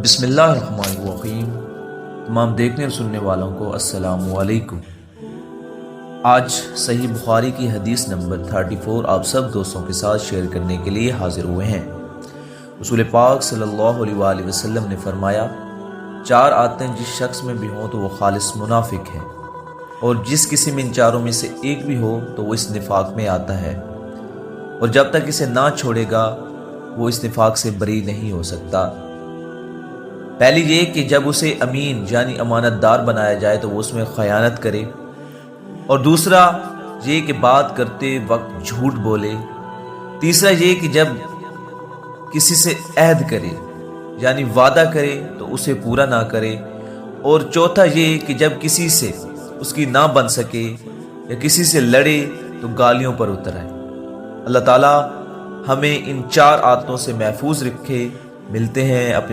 بسم اللہ الرحمن الرحیم۔ تمام دیکھنے اور سننے والوں کو السلام علیکم۔ آج صحیح بخاری کی حدیث نمبر 34 آپ سب دوستوں کے ساتھ شیئر کرنے کے لیے حاضر ہوئے ہیں۔ رسول پاک صلی اللہ علیہ وآلہ وسلم نے فرمایا، 4 عادتیں جس شخص میں بھی ہوں تو وہ خالص منافق ہے، اور جس کسی میں ان چاروں میں سے ایک بھی ہو تو وہ اس نفاق میں آتا ہے، اور جب تک اسے نہ چھوڑے گا وہ اس نفاق سے بری نہیں ہو سکتا۔ پہلی یہ کہ جب اسے امین یعنی امانت دار بنایا جائے تو وہ اس میں خیانت کرے، اور دوسرا یہ کہ بات کرتے وقت جھوٹ بولے، تیسرا یہ کہ جب کسی سے عہد کرے یعنی وعدہ کرے تو اسے پورا نہ کرے، اور چوتھا یہ کہ جب کسی سے اس کی نہ بن سکے یا کسی سے لڑے تو گالیوں پر اتر آئے۔ اللہ تعالیٰ ہمیں ان 4 عادتوں سے محفوظ رکھے۔ ملتے ہیں اپنے